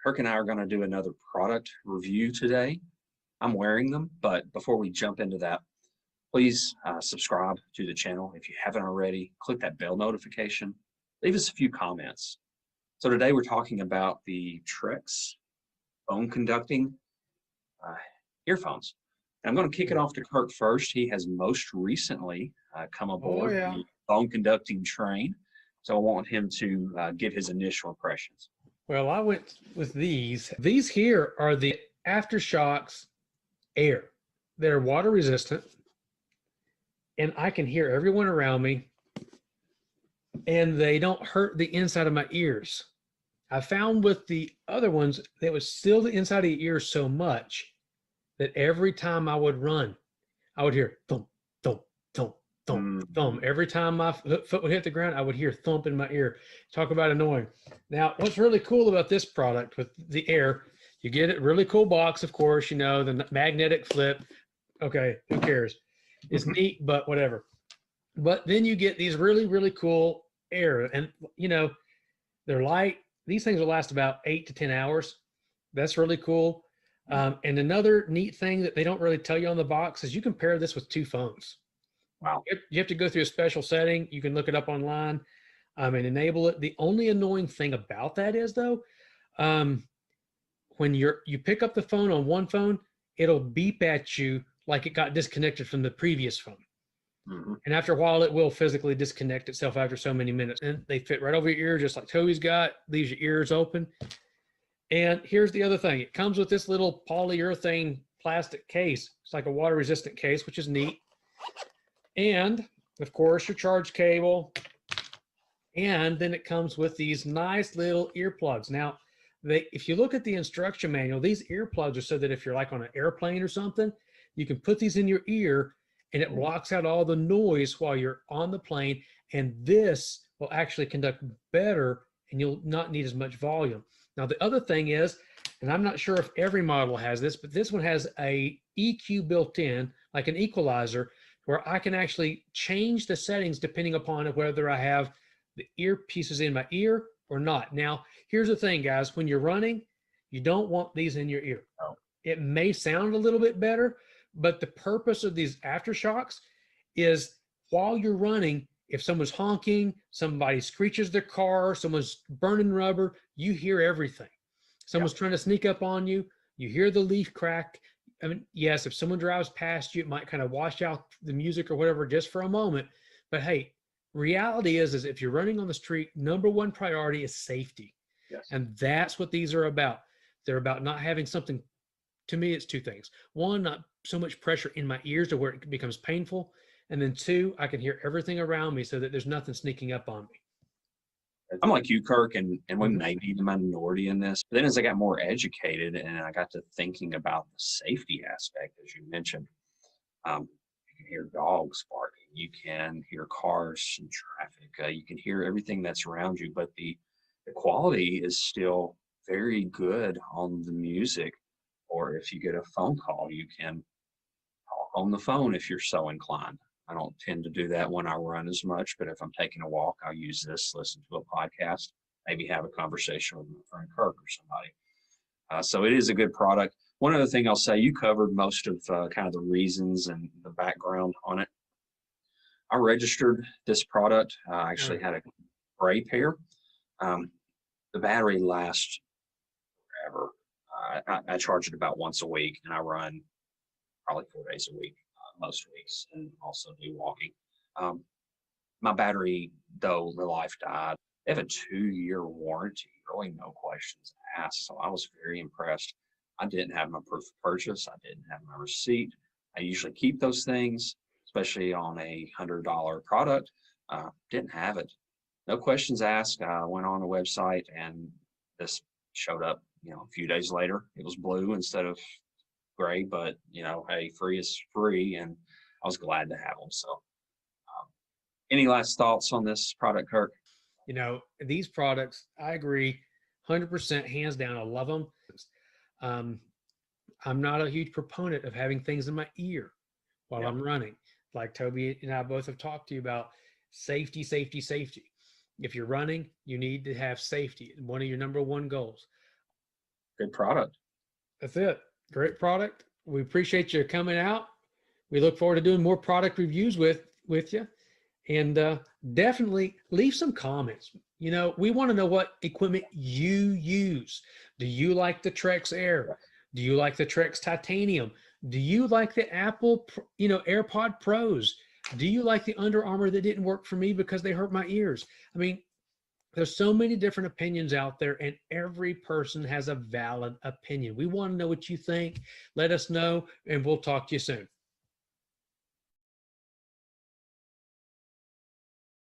Kirk and I are going to do another product review today. I'm wearing them, but before we jump into that, please subscribe to the channel if you haven't already. Click that bell notification. Leave us a few comments. So today we're talking about the Trekz phone conducting earphones. And I'm going to kick it off to Kirk first. He has most recently come aboard the phone conducting train. So I want him to give his initial impressions. Well, I went with these. These here are the Aftershokz Air. They're water resistant, and I can hear everyone around me, and they don't hurt the inside of my ears. I found with the other ones, they would still the inside of the ears so much that every time I would run, I would hear thump, thump, thump, thump, thump. Every time my foot would hit the ground, I would hear thump in my ear. Talk about annoying. Now, what's really cool about this product with the Air, you get a really cool box, of course, you know, the magnetic flip. Okay, who cares? It's neat, but whatever. But then you get these really, really cool Air, and you know, they're light. These things will last about 8 to 10 hours. That's really cool. And another neat thing that they don't really tell you on the box is you can pair this with 2 phones. Wow. You have to go through a special setting. You can look it up online and enable it. The only annoying thing about that is, though, when you pick up the phone on one phone, it'll beep at you like it got disconnected from the previous phone. And after a while, it will physically disconnect itself after so many minutes. And they fit right over your ear, just like Toby's got. Leaves your ears open. And here's the other thing. It comes with this little polyurethane plastic case. It's like a water-resistant case, which is neat. And, of course, your charge cable. And then it comes with these nice little earplugs. Now, if you look at the instruction manual, these earplugs are so that if you're like on an airplane or something, you can put these in your ear and it blocks out all the noise while you're on the plane. And this will actually conduct better and you'll not need as much volume. Now, the other thing is, and I'm not sure if every model has this, but this one has a EQ built in, like an equalizer, where I can actually change the settings depending upon whether I have the earpieces in my ear or not. Now, here's the thing, guys. When you're running, you don't want these in your ear. It may sound a little bit better, but the purpose of these Aftershokz is while you're running, if someone's honking, somebody screeches their car, someone's burning rubber, you hear everything. Someone's trying to sneak up on you, you hear the leaf crack. I mean, yes, if someone drives past you, it might kind of wash out the music or whatever just for a moment. But hey, reality is if you're running on the street, number one priority is safety. Yes. And that's what these are about. They're about not having something. To me, it's 2 things. 1, not so much pressure in my ears to where it becomes painful. And then 2, I can hear everything around me so that there's nothing sneaking up on me. I'm like you, Kirk, and we may be the minority in this. But then as I got more educated and I got to thinking about the safety aspect, as you mentioned, you can hear dogs barking, you can hear cars and traffic, you can hear everything that's around you, but the quality is still very good on the music. Or if you get a phone call, you can talk on the phone if you're so inclined. I don't tend to do that when I run as much, but if I'm taking a walk, I'll use this, listen to a podcast, maybe have a conversation with my friend Kirk or somebody. So it is a good product. One other thing I'll say, you covered most of kind of the reasons and the background on it. I registered this product. I actually had a gray pair. The battery lasts forever. I charge it about once a week, and I run probably 4 days a week, most weeks, and also do walking. My battery, though, the life died. They have a 2-year warranty, really no questions asked. So I was very impressed. I didn't have my proof of purchase. I didn't have my receipt. I usually keep those things, especially on a $100 product. Didn't have it. No questions asked. I went on the website and this showed up, a few days later. It was blue instead of gray, but hey, free is free, and I was glad to have them. So any last thoughts on this product, Kirk? These products, I agree 100%, hands down. I love them. I'm not a huge proponent of having things in my ear while I'm running. Like Toby and I both have talked to you about safety, safety, safety. If you're running, you need to have safety. One of your number one goals. Good product. That's it. Great product. We appreciate you coming out. We look forward to doing more product reviews with you. And definitely leave some comments. You know, we want to know what equipment you use. Do you like the Trekz Air? Do you like the Trekz Titanium? Do you like the Apple, AirPod Pros? Do you like the Under Armour that didn't work for me because they hurt my ears? I mean, there's so many different opinions out there, and every person has a valid opinion. We want to know what you think. Let us know, and we'll talk to you soon.